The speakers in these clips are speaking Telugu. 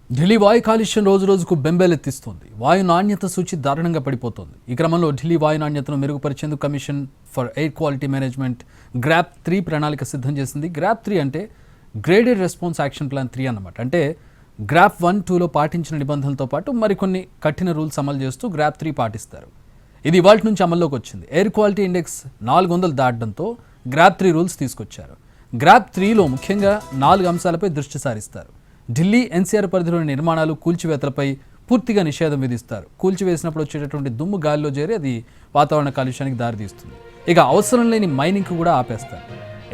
ఢిల్లీ వాయు కాలుష్యం రోజు రోజుకు బెంబేలెత్తిస్తోంది. వాయు నాణ్యత సూచి దారుణంగా పడిపోతోంది. ఈ క్రమంలో ఢిల్లీ వాయు నాణ్యతను మెరుగుపరిచేందుకు commission for air quality management grab 3 ప్రణాళిక సిద్ధం చేసింది. గ్రాప్ 3 అంటే గ్రేడెడ్ రెస్పాన్స్ యాక్షన్ ప్లాన్ 3 అన్నమాట. అంటే గ్రాప్ 1, 2లో పాటించిన నిబంధనలతో పాటు మరికొన్ని కఠిన రూల్స్ అమలు చేస్తూ గ్రాప్ 3 పాటిస్తారు. ఇది ఇవాళ నుంచి అమల్లోకి వచ్చింది. ఎయిర్ క్వాలిటీ ఇండెక్స్ 400 దాటడంతో గ్రాప్ 3 రూల్స్ తీసుకొచ్చారు. గ్రాప్ 3లో ముఖ్యంగా 4 అంశాలపై దృష్టి సారిస్తారు. ఢిల్లీ ఎన్సీఆర్ పరిధిలోని నిర్మాణాలు, కూల్చివేతలపై పూర్తిగా నిషేధం విధిస్తారు. కూల్చివేసినప్పుడు వచ్చేటటువంటి దుమ్ము గాలిలో చేరి అది వాతావరణ కాలుష్యానికి దారితీస్తుంది. ఇక అవసరం లేని మైనింగ్కు కూడా ఆపేస్తారు.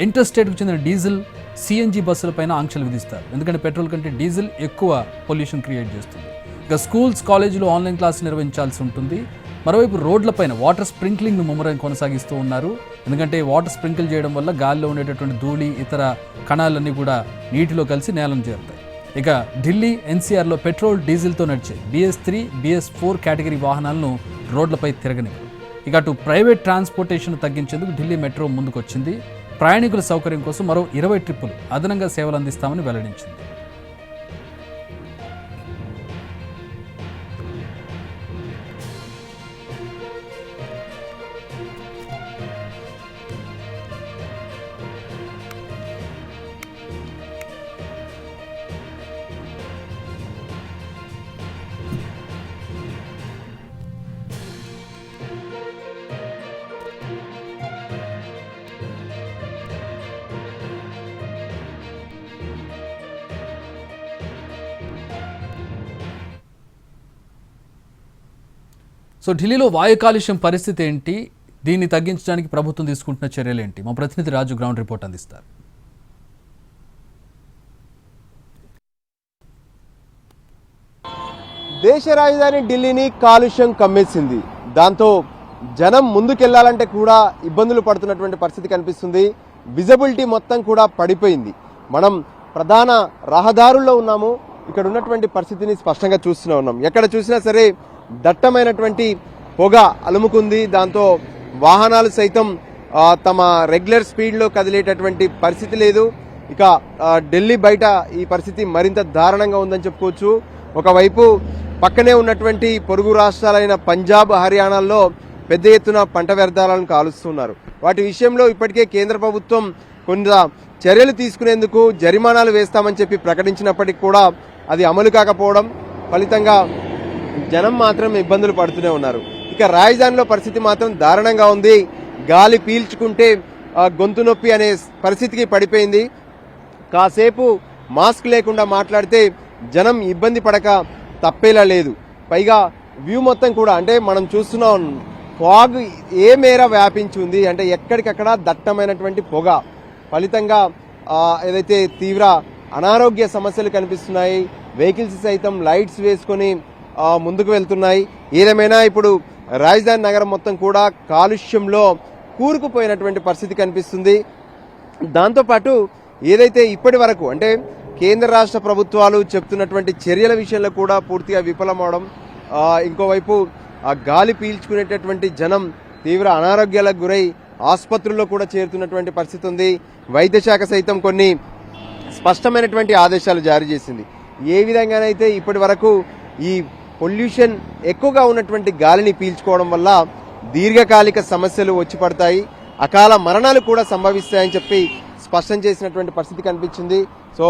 ఇంటర్స్టేట్కు చెందిన డీజిల్, సిఎన్జి బస్సులపైన ఆంక్షలు విధిస్తారు. ఎందుకంటే పెట్రోల్ కంటే డీజిల్ ఎక్కువ పొల్యూషన్ క్రియేట్ చేస్తుంది. ఇక స్కూల్స్, కాలేజీలో ఆన్లైన్ క్లాసులు నిర్వహించాల్సి ఉంటుంది. మరోవైపు రోడ్లపైన వాటర్ స్ప్రింక్లింగ్ను ముమ్మరం కొనసాగిస్తూ ఉన్నారు. ఎందుకంటే వాటర్ స్ప్రింకిల్ చేయడం వల్ల గాలిలో ఉండేటటువంటి ధూళి, ఇతర కణాలన్నీ కూడా నీటిలో కలిసి నేలను చేరుతాయి. ఇక ఢిల్లీ ఎన్సీఆర్లో పెట్రోల్, డీజిల్తో నడిచే BS3, BS4 కేటగిరీ వాహనాలను రోడ్లపై తిరగనివ్వరు. ఇక అటు ప్రైవేట్ ట్రాన్స్పోర్టేషన్ తగ్గించేందుకు ఢిల్లీ మెట్రో ముందుకొచ్చింది. ప్రయాణికుల సౌకర్యం కోసం మరో 20 ట్రిప్పులు అదనంగా సేవలు అందిస్తామని వెల్లడించింది. సో ఢిల్లీలో వాయు కాలుష్యం పరిస్థితి ఏంటి, దీన్ని తగ్గించడానికి ప్రభుత్వం తీసుకుంటున్న చర్యలు ఏంటి? మా ప్రతినిధి రాజు గ్రౌండ్ రిపోర్ట్ అందిస్తారు. దేశ రాజధాని ఢిల్లీని కాలుష్యం కమ్మేసింది. దాంతో జనం ముందుకెళ్లాలంటే కూడా ఇబ్బందులు పడుతున్నటువంటి పరిస్థితి కనిపిస్తుంది. విజిబిలిటీ మొత్తం కూడా పడిపోయింది. మనం ప్రధాన రహదారుల్లో ఉన్నాము. ఇక్కడ ఉన్నటువంటి పరిస్థితిని స్పష్టంగా చూస్తూనే ఉన్నాం. ఎక్కడ చూసినా సరే దట్టమైనటువంటి పొగ అలుముకుంది. దాంతో వాహనాలు సైతం తమ రెగ్యులర్ స్పీడ్లో కదిలేటటువంటి పరిస్థితి లేదు. ఇక ఢిల్లీ బయట ఈ పరిస్థితి మరింత దారుణంగా ఉందని చెప్పుకోవచ్చు. ఒకవైపు పక్కనే ఉన్నటువంటి పొరుగు రాష్ట్రాలైన పంజాబ్, హర్యానాల్లో పెద్ద ఎత్తున పంట వ్యర్థాలను కాలుస్తున్నారు. వాటి విషయంలో ఇప్పటికే కేంద్ర ప్రభుత్వం కొంత చర్యలు తీసుకునేందుకు జరిమానాలు వేస్తామని చెప్పి ప్రకటించినప్పటికీ కూడా అది అమలు కాకపోవడం ఫలితంగా జనం మాత్రం ఇబ్బందులు పడుతూనే ఉన్నారు. ఇక రాజధానిలో పరిస్థితి మాత్రం దారుణంగా ఉంది. గాలి పీల్చుకుంటే గొంతు నొప్పి అనే పరిస్థితికి పడిపోయింది. కాసేపు మాస్క్ లేకుండా మాట్లాడితే జనం ఇబ్బంది పడక తప్పేలా లేదు. పైగా వ్యూ మొత్తం కూడా అంటే మనం చూస్తున్నాం ఫాగ్ ఏ మేర వ్యాపించి ఉంది అంటే ఎక్కడికక్కడ దట్టమైనటువంటి పొగ ఫలితంగా ఏదైతే తీవ్ర అనారోగ్య సమస్యలు కనిపిస్తున్నాయి. వెహికల్స్ సైతం లైట్స్ వేసుకొని ముందుకు వెళ్తున్నాయి. ఏదేమైనా ఇప్పుడు రాజధాని నగరం మొత్తం కూడా కాలుష్యంలో కూరుకుపోయినటువంటి పరిస్థితి కనిపిస్తుంది. దాంతోపాటు ఏదైతే ఇప్పటి వరకు అంటే కేంద్ర రాష్ట్ర ప్రభుత్వాలు చెప్తున్నటువంటి చర్యల విషయంలో కూడా పూర్తిగా విఫలమవడం, ఇంకోవైపు ఆ గాలి పీల్చుకునేటటువంటి జనం తీవ్ర అనారోగ్యాలకు గురై ఆసుపత్రుల్లో కూడా చేరుతున్నటువంటి పరిస్థితి ఉంది. వైద్య శాఖ సైతం కొన్ని స్పష్టమైనటువంటి ఆదేశాలు జారీ చేసింది. ఏ విధంగానైతే ఇప్పటి వరకు ఈ పొల్యూషన్ ఎక్కువగా ఉన్నటువంటి గాలిని పీల్చుకోవడం వల్ల దీర్ఘకాలిక సమస్యలు వచ్చి పడతాయి, అకాల మరణాలు కూడా సంభవిస్తాయని చెప్పి స్పష్టం చేసినటువంటి పరిస్థితి కనిపించింది. సో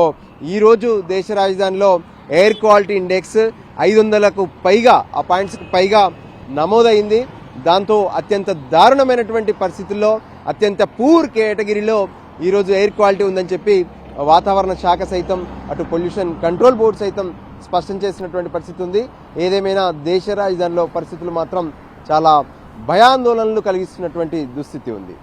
ఈ రోజు దేశ రాజధానిలో ఎయిర్ క్వాలిటీ ఇండెక్స్ 500కు పైగా ఆ పాయింట్స్కి పైగా నమోదైంది. దాంతో అత్యంత దారుణమైనటువంటి పరిస్థితుల్లో అత్యంత పూర్ కేటగిరీలో ఈరోజు ఎయిర్ క్వాలిటీ ఉందని చెప్పి వాతావరణ శాఖ సైతం అటు పొల్యూషన్ కంట్రోల్ బోర్డు సైతం స్పష్టం చేసినటువంటి పరిస్థితి ఉంది. ఏదేమైనా దేశ రాజధానిలో పరిస్థితులు మాత్రం చాలా భయాందోళనలు కలిగిస్తున్నటువంటి దుస్థితి ఉంది.